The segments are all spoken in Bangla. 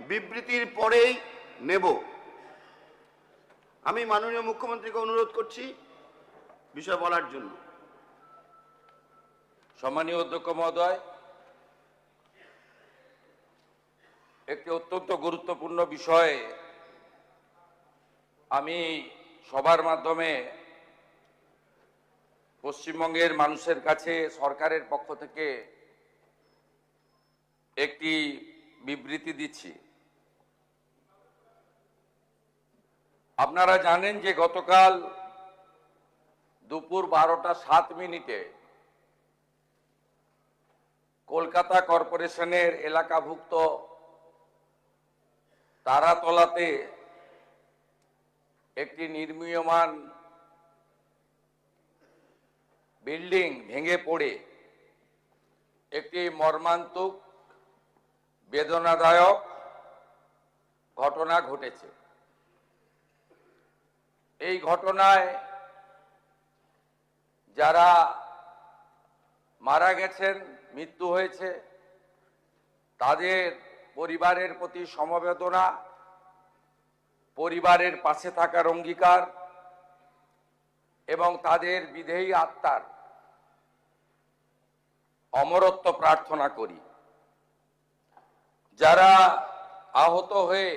বিবৃতির পরেই নেব। আমি মাননীয় মুখ্যমন্ত্রীকে অনুরোধ করছি বিষয় বলার জন্য। সম্মানীয় অধ্যক্ষ মহোদয়, একটি অত্যন্ত গুরুত্বপূর্ণ বিষয়ে আমি সবার মাধ্যমে পশ্চিমবঙ্গের মানুষের কাছে সরকারের পক্ষ থেকে একটি বিবৃতি দিচ্ছি। আপনারা জানেন যে গতকাল দুপুর 12:07 কলকাতা কর্পোরেশনের এলাকাভুক্ত তারাতলাতে একটি নির্মীয়মান বিল্ডিং ভেঙে পড়ে একটি মর্মান্তিক বেদনাদায়ক ঘটনা ঘটেছে। এই ঘটনায় যারা মারা গেছেন, মৃত্যু হয়েছে, তাদের পরিবারের প্রতি সমবেদনা, পরিবারের পাশে থাকার অঙ্গীকার এবং তাদের বিদেহী আত্মার অমরত্ব প্রার্থনা করি। যারা আহত হয়ে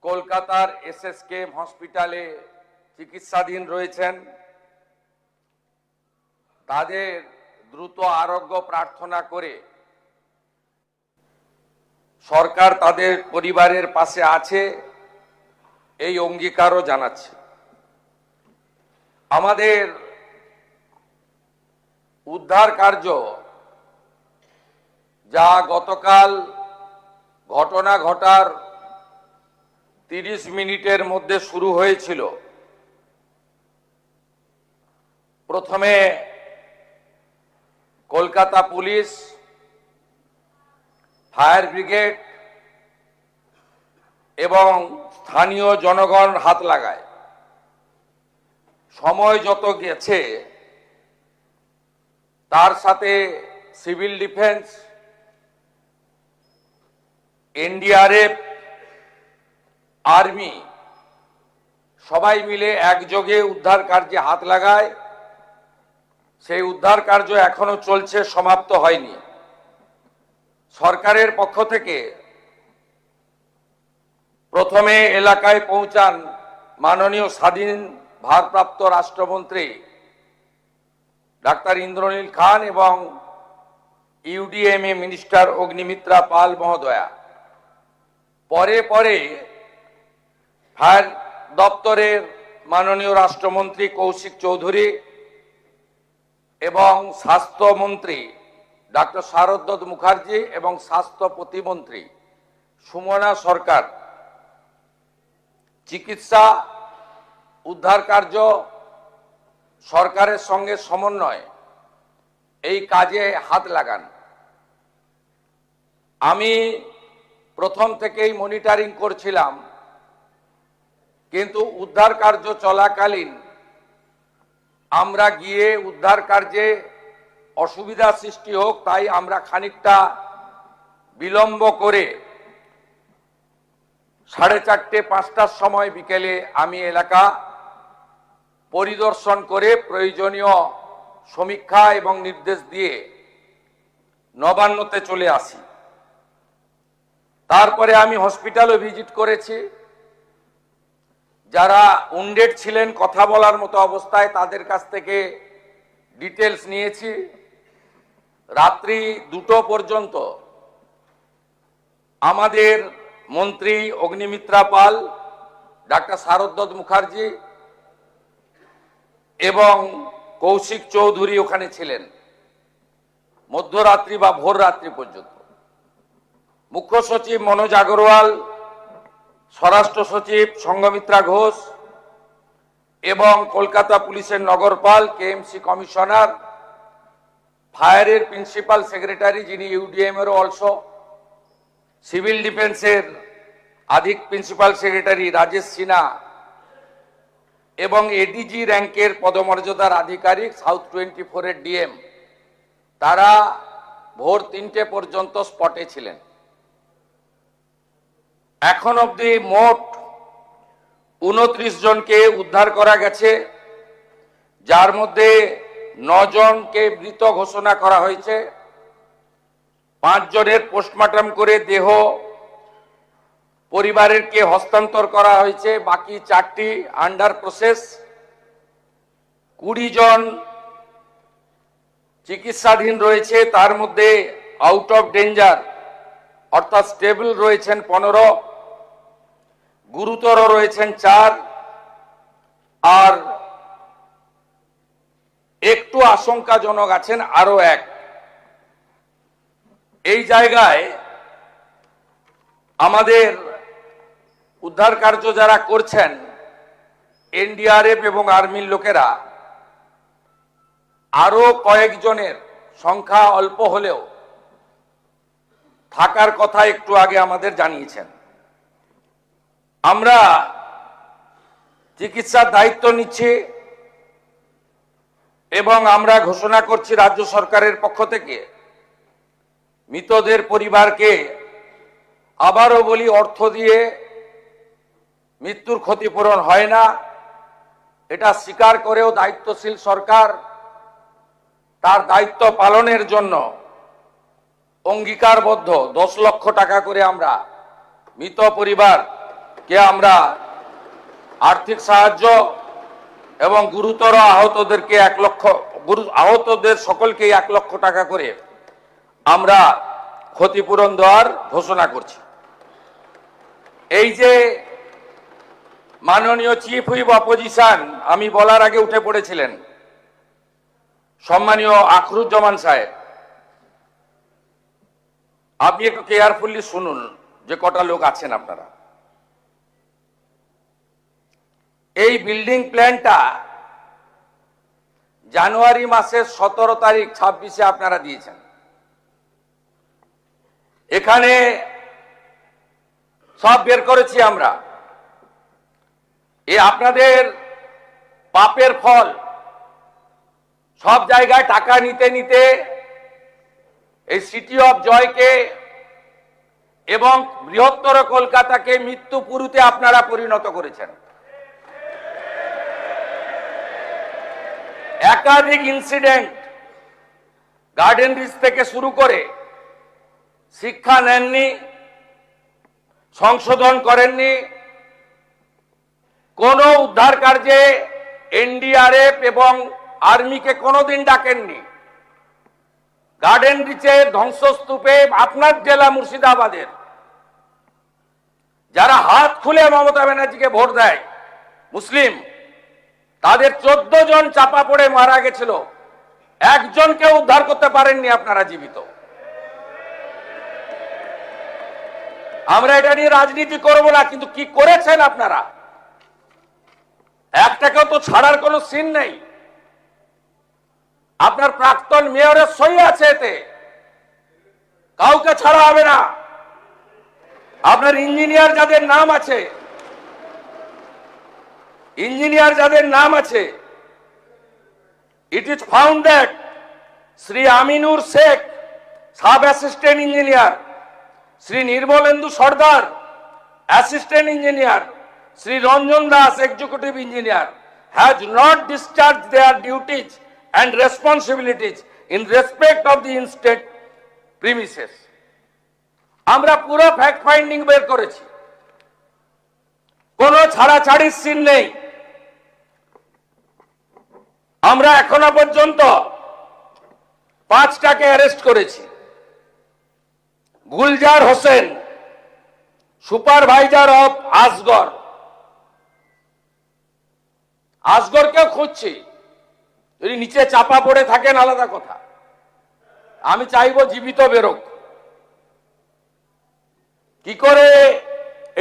কলকাতার SSKM হসপিটালে চিকিৎসাধীন রয়েছেন, তাদের দ্রুত আরোগ্য প্রার্থনা করে সরকার তাদের পরিবারের পাশে আছে এই অঙ্গীকারও জানাচ্ছে। আমাদের উদ্ধার কার্য যা গতকাল ঘটনা ঘটার 30 মিনিটের মধ্যে শুরু হয়েছিল, প্রথমে কলকাতা পুলিশ, ফায়ার ব্রিগেড এবং স্থানীয় জনগণ হাত লাগায়। সময় যত গেছে তার সাথে সিভিল ডিফেন্স, NDRF, আর্মি সবাই মিলে একযোগে উদ্ধার কার্যে হাত লাগায়। সেই উদ্ধার কার্য এখনো চলছে, সমাপ্ত হয়নি। সরকারের পক্ষ থেকে প্রথমে এলাকায় পৌঁছান মাননীয় স্বাধীন ভারপ্রাপ্ত রাষ্ট্রমন্ত্রী ডাক্তার ইন্দ্রনীল খান এবং UDMA মিনিস্টার অগ্নিমিত্রা পাল মহোদয়া। পরে পরে ফায়ার দপ্তরের মাননীয় রাষ্ট্রমন্ত্রী কৌশিক চৌধুরী এবং স্বাস্থ্যমন্ত্রী ডাক্তার শারদ মুখার্জি এবং স্বাস্থ্য প্রতিমন্ত্রী সুমনা সরকার চিকিৎসা উদ্ধার কার্য সরকারের সঙ্গে সমন্বয় এই কাজে হাত লাগান। আমি প্রথম থেকেই মনিটরিং করছিলাম, কিন্তু উদ্ধার কার্য চলাকালীন আমরা গিয়ে উদ্ধার কার্যে অসুবিধা সৃষ্টি হোক তাই আমরা খানিকটা বিলম্ব করে 4:30-5টার সময় বিকেলে আমি এলাকা পরিদর্শন করে প্রয়োজনীয় সমীক্ষা এবং নির্দেশ দিয়ে নবান্নতে চলে আসি। তারপরে আমি হসপিটালও ভিজিট করেছি। যারা উন্ডেড ছিলেন, কথা বলার মতো অবস্থায়, তাদের কাছ থেকে ডিটেলস নিয়েছি। রাত্রি 2টো পর্যন্ত আমাদের মন্ত্রী অগ্নিমিত্রা পাল, ডাক্তার শারদ মুখার্জি এবং কৌশিক চৌধুরী ওখানে ছিলেন, মধ্যরাত্রি বা ভোর রাত্রি পর্যন্ত। মুখ্য সচিব মনোজ আগরওয়াল, স্বরাষ্ট্র সচিব সংঘমিত্রা ঘোষ এবং কলকাতা পুলিশের নগরপাল, KMC কমিশনার, ফায়ারের প্রিন্সিপাল সেক্রেটারি যিনি UDM-এরও অলসো, সিভিল ডিফেন্সের আধিক প্রিন্সিপাল সেক্রেটারি রাজেশ সিনহা এবং ADG র্যাঙ্কের পদমর্যাদার আধিকারিক সাউথ 24-এর DM, তারা ভোর 3টে পর্যন্ত স্পটে ছিলেন। এখন অবধি মোট 29 জনকে উদ্ধার করা গেছে, যার মধ্যে 9 জনকে মৃত ঘোষণা করা হয়েছে। 5 জনের পোস্টমর্টম করে দেহ পরিবারেরকে হস্তান্তর করা হয়েছে, বাকি 4টি আন্ডার প্রসেস। 20 জন চিকিৎসাধীন রয়েছে, তার মধ্যে আউট অফ ডেঞ্জার অর্থাৎ স্টেবল রয়েছেন 15, গুরুতর রয়েছেন 4, আর একটু আশঙ্কাজনক আছেন আরো 1। এই জায়গায় আমাদের উদ্ধার কার্য যারা করছেন এনডিআরএফ এবং আর্মির লোকেরা আরো কয়েকজনের সংখ্যা অল্প হলেও থাকার কথা একটু আগে আমাদের জানিয়েছেন। আমরা চিকিৎসার দায়িত্ব নিচ্ছি এবং আমরা ঘোষণা করছি রাজ্য সরকারের পক্ষ থেকে মৃতদের পরিবারকে, আবারও বলি, অর্থ দিয়ে মৃত্যুর ক্ষতিপূরণ হয় না, এটা স্বীকার করেও দায়িত্বশীল সরকার তার দায়িত্ব পালনের জন্য অঙ্গীকারবদ্ধ। 10 লক্ষ টাকা করে আমরা মৃত পরিবারকে আমরা আর্থিক সাহায্য এবং গুরুতর আহতদেরকে 1 লক্ষ, আহতদের সকলকেই 1 লক্ষ টাকা করে আমরা ক্ষতিপূরণ দেওয়ার ঘোষণা করছি। এই যে মাননীয় চিফ হুইপ অপোজিশন আমি বলার আগে উঠে পড়েছিলেন, সম্মানীয় আখরুজ্জামান সাহেব, আপনি একটু কেয়ারফুলি শুনুন যে কটা লোক আছেন আপনারা। এই বিল্ডিং প্ল্যানটা জানুয়ারি মাসের 17 তারিখ 26-এ আপনারা দিয়েছেন। এখানে সব বের করেছি আমরা। এই আপনাদের পাপের ফল, সব জায়গায় টাকা নিতে নিতে এই সিটি অফ জয়কে এবং বৃহত্তর কলকাতাকে মৃত্যুপুরীতে আপনারা পরিণত করেছেন। একাধিক ইনসিডেন্ট, গার্ডেন রিচ থেকে শুরু করে শিক্ষা নেননি, সংশোধন করেননি, কোন উদ্ধার কার্যে এনডিআরএফ এবং আর্মিকে কোনোদিন ডাকেননি। গার্ডেন রিচে ধ্বংসস্তূপে আপনার জেলা মুর্শিদাবাদের যারা হাত খুলে মমতা ব্যানার্জিকে ভোট দেয় মুসলিম, তাদের 14 জন চাপা পড়ে মারা গেছিল, একজনকে উদ্ধার করতে পারেননি আপনারা জীবিত। আমরা এটা নিয়ে রাজনীতি করব না, কিন্তু কি করেছেন আপনারা, একটাকেও তো ছাড়ার কোনো সিন নেই। আপনার প্রাক্তন মেয়রের সই আছে এতে, কাউকে ছাড়া হবে না। আপনার ইঞ্জিনিয়ার যাদের নাম আছে, it is found that Sri Aminur Sheikh, Sub Assistant Engineer, Sri Nirmalendu Sardar, Assistant Engineer, Sri Ranjan Das, Executive Engineer, has not discharged their duties and responsibilities in respect of the instate premises. আমরা পুরো ফ্যাক্ট ফাইন্ডিং বের করেছি, কোনো ছাড়াছাড়ির সিন নেই। আমরা এখনো পর্যন্ত 5টাকে অ্যারেস্ট করেছি। গুলজার হোসেন, সুপারভাইজার অফ আসগর, আসগরকেও খুঁজছি, যদি নিচে চাপা পড়ে থাকেন আলাদা কথা, আমি চাইবো জীবিত বেরোক। কি করে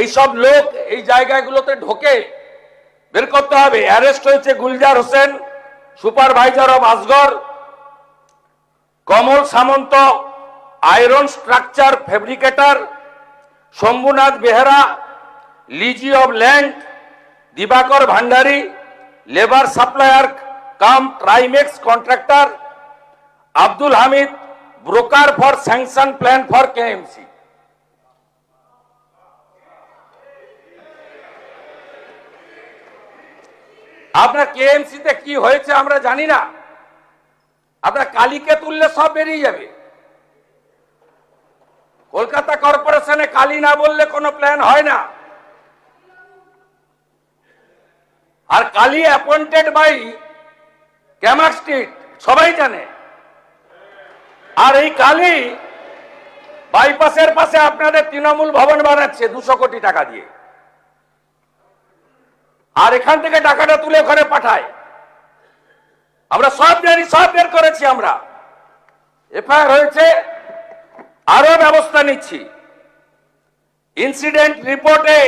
এইসব লোক এই জায়গাগুলোতে ঢোকে বের করতে হবে। অ্যারেস্ট হয়েছে Gulzar Hossain, supervisor of Asgar, Kamal Samanta, iron structure fabricator, Shambhunath Behera, lessee of land, Dibakar Bhandari, labour supplier cum Trimex contractor, Abdul Hamid, broker for sanction plan for KMC. আপনার কেএমসিতে কি হয়েছে আমরা জানি না, আপনার কালীকে তুললে সব বেরিয়ে যাবে। কলকাতা কর্পোরেশনে কালী না বললে কোনো প্ল্যান হয় না। আর Kali appointed by Camac Street, সবাই জানে। আর এই কালী বাইপাসের পাশে আপনাদের তৃণমূল ভবন বানাচ্ছে 200 কোটি টাকা দিয়ে, আর এখান থেকে টাকাটা তুলে ওখানে পাঠায়। আমরা সব জানি, সব বের করেছি আমরা, এফআইআর হয়েছে, আরো ব্যবস্থা নিচ্ছি। ইনসিডেন্ট রিপোর্টে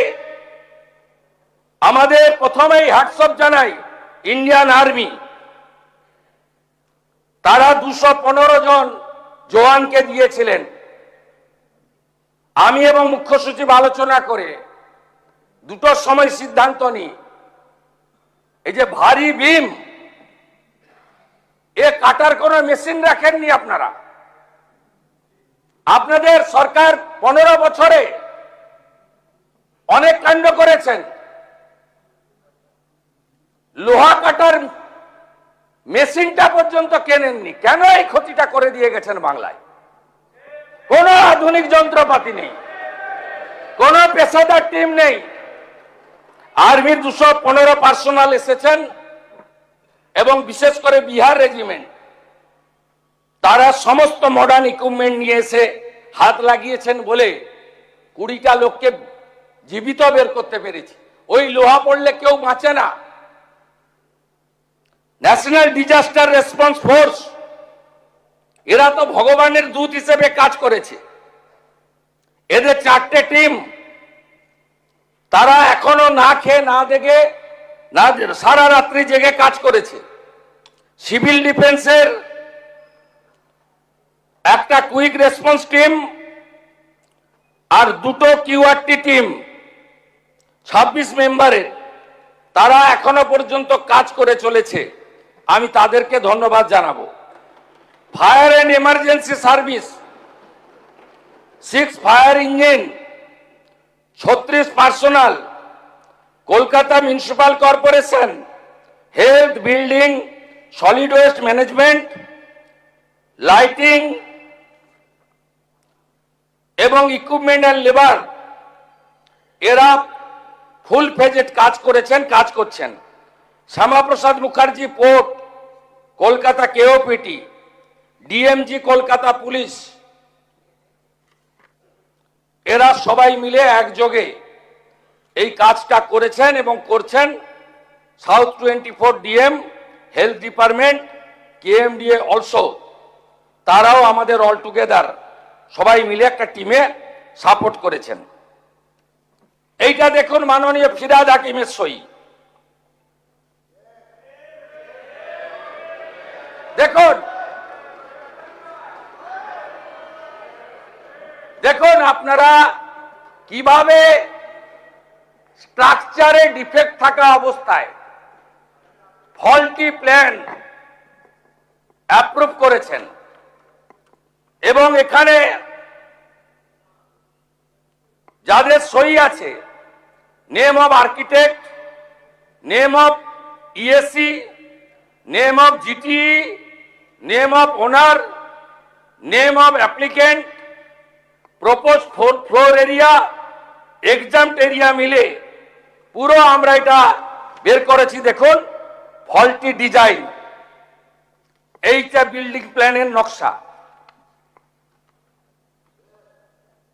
আমাদের প্রথমেই হ্যাটসঅপ জানাই ইন্ডিয়ান আর্মি, তারা 215 জন জওয়ানকে দিয়েছিলেন। আমি এবং মুখ্য সচিব আলোচনা করে দুটোর সময় সিদ্ধান্ত নিই, এই যে ভারী বিম, এ কাটার কোন মেশিন রাখেননি আপনারা। আপনাদের সরকার 15 বছরে অনেক কাণ্ড করেছেন, লোহা কাটার মেশিনটা পর্যন্ত কেনেননি। কেন এই ক্ষতিটা করে দিয়ে গেছেন বাংলায়? কোন আধুনিক যন্ত্রপাতি নেই, কোন পেশাদার টিম নেই। আর্মির 215 পার্সোনাল এসেছেন এবং বিশেষ করে বিহার রেজিমেন্ট, তারা সমস্ত মডার্ন ইকুইপমেন্ট নিয়ে এসে হাত লাগিয়েছেন বলে 20টা লোককে জীবিত বের করতে পেরেছি। ওই লোহা পড়লে কেউ বাঁচে না। ন্যাশনাল ডিজাস্টার রেসপন্স ফোর্স, এরা তো ভগবানের দূত হিসেবে কাজ করেছে। এদের 4টে টিম, তারা এখনো না খেয়ে না দেখে না সারা রাত্রি জেগে কাজ করেছে। সিভিল ডিফেন্সের একটা কুইক রেসপন্স টিম আর 2টো কিউআরটি টিম 26 মেম্বারের, তারা এখনো পর্যন্ত কাজ করে চলেছে। আমি তাদেরকে ধন্যবাদ জানাবো। Fire and emergency service, 6 fire engine, 36 personnel, Kolkata municipal corporation, health, building, solid waste management, lighting এবং ইকুইপমেন্ট অ্যান্ড লেবার, এরা ফুল ফেজেড কাজ করেছেন, কাজ করছেন। Shyamaprasad Mukherjee port, Kolkata KOPT, DMG Kolkata police, এরা সবাই মিলে একযোগে এই কাজটা করেছেন এবং করছেন। South 24 DM, health department, KMDA also, তারাও আমাদের অল টুগেদার সবাই মিলে একটা টিমে সাপোর্ট করেছেন। এইটা দেখুন মাননীয় ফিরহাদ হাকিমের সই। দেখুন দেখুন আপনারা কিভাবে স্ট্রাকচারে ডিফেক্ট থাকা অবস্থায় ফল্টি প্ল্যান অ্যাপ্রুভ করেছেন। এবং এখানে যাদের সই আছে, name of architect, name of EAC, name of GTE, name of owner, name of applicant, propose floor area, exempt area মিলে পুরো আমরা এটা বের করেছি। দেখুন ফল্টি ডিজাইন, এইটা বিল্ডিং প্ল্যানের নকশা।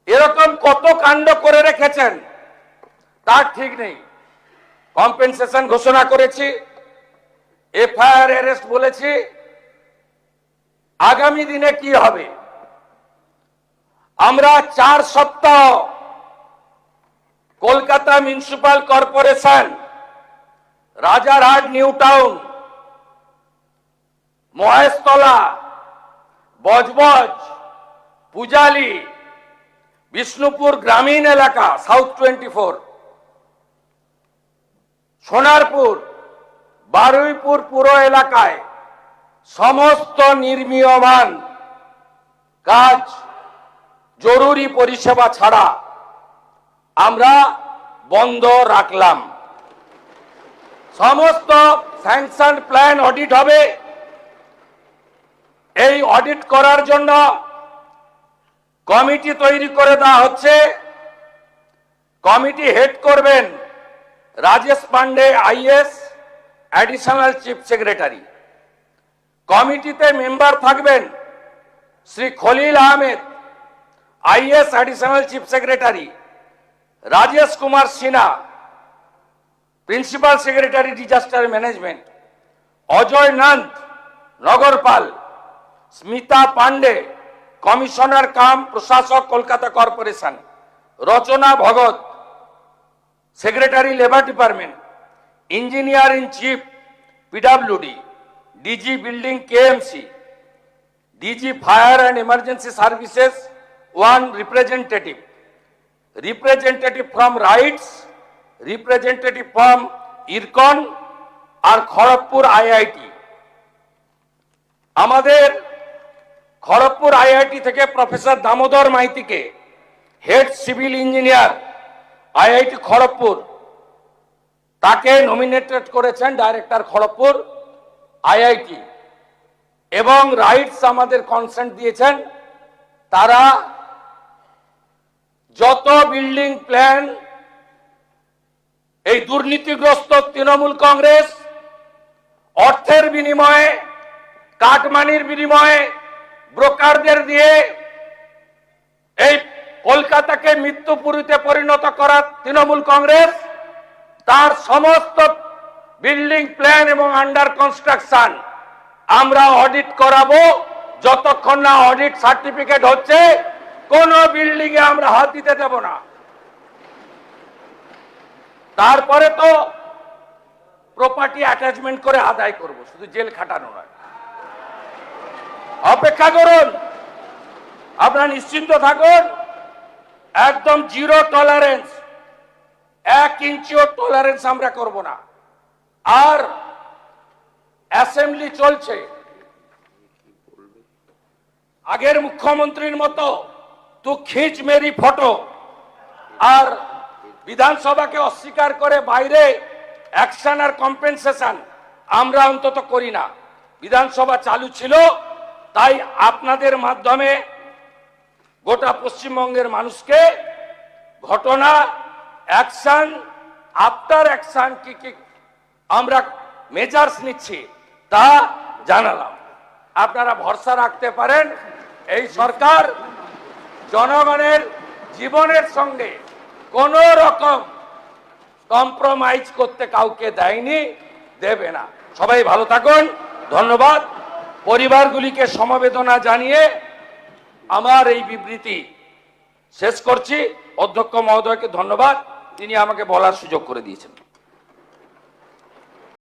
এরকম কত কাণ্ড করে রেখেছেন তার ঠিক নেই। কম্পেনসেশন ঘোষণা করেছি, এফআইআর অ্যারেস্ট বলেছি। আগামী দিনে কি হবে? আমরা 4 সপ্তাহ Kolkata municipal corporation, Rajarhat new town, Maheshtala, Budge Budge, Pujali, Bishnupur গ্রামীণ এলাকা, সাউথ 24, সোনারপুর, বারুইপুর পুরো এলাকায় সমস্ত নির্মীয়মান কাজ, জরুরি পরিষেবা ছাড়া আমরা বন্ধ রাখলাম। সমস্ত স্যাংশন প্ল্যান অডিট হবে। এই অডিট করার জন্য কমিটি তৈরি করে দেওয়া হচ্ছে। কমিটি হেড করবেন Rajesh Pandey IAS, additional chief secretary. কমিটিতে মেম্বার থাকবেন Shri Khalil Ahmed IAS, additional chief secretary, Rajesh Kumar Sinha, principal secretary disaster management, Ajay Nanda Nagarpal, Smita Pandey commissioner cum প্রশাসক Kolkata corporation, Rachana Bhagat secretary labour department, engineer in chief PWD, DG building KMC, DG fire and emergency services one representative, representative from RITES, representative from IRCON আর খড়গপুর আইআইটি। আমাদের খড়গপুর আইআইটি থেকে প্রফেসর দামোদর মাইতিকে head civil engineer IIT Kharagpur, তাকে নমিনেটেড করেছেন ডাইরেক্টর খড়গপুর আইআইটি। এবং রাইটস আমাদের কনসেন্ট দিয়েছেন, তারা যত বিল্ডিং প্ল্যান এই দুর্নীতিগ্রস্ত তৃণমূল কংগ্রেস অর্থের বিনিময়ে, কাটমানির বিনিময়ে, ব্রোকারদের দিয়ে এই কলকাতাকে মৃত্যুপুরীতে পরিণত করা তৃণমূল কংগ্রেস, তার সমস্ত বিল্ডিং প্ল্যান এবং আন্ডার কনস্ট্রাকশন আমরা অডিট করাবো। যতক্ষণ না অডিট সার্টিফিকেট হচ্ছে কোন বিল্ডিং এ আমরা হাত দিতে দেব না। তারপরে তো প্রপার্টি অ্যাটাচমেন্ট করে আদায় করব, শুধু জেল খাটানো নয়। অপেক্ষা করুন, আপনারা নিশ্চিন্ত থাকুন, একদম জিরো টলারেন্স, 1 ইঞ্চিও টলারেন্স আমরা করব না। আর অ্যাসেম্বলি চলছে, আগের মুখ্যমন্ত্রীর মতো তু খিঁচ মেরি ফটো আর বিধানসভাকে অস্বীকার করে বাইরে অ্যাকশন আর কম্পেনসেশন আমরা অন্তত করি না। বিধানসভা চালু ছিল, তাই আপনাদের মাধ্যমে গোটা পশ্চিমবঙ্গের মানুষকে ঘটনা, অ্যাকশন, আফটার অ্যাকশন কি কি আমরা মেজার্স নিচ্ছি তা জানালাম। আপনারা ভরসা রাখতে পারেন, এই সরকার জনগণের জীবনের সঙ্গে কোন রকম কম্প্রোমাইজ করতে কাউকে দেয়নি, দেবে না। সবাই ভালো থাকুন, ধন্যবাদ। পরিবারগুলিকে সমবেদনা জানিয়ে আমার এই বিবৃতি শেষ করছি। অধ্যক্ষ মহোদয়কে ধন্যবাদ, তিনি আমাকে বলার সুযোগ করে দিয়েছেন।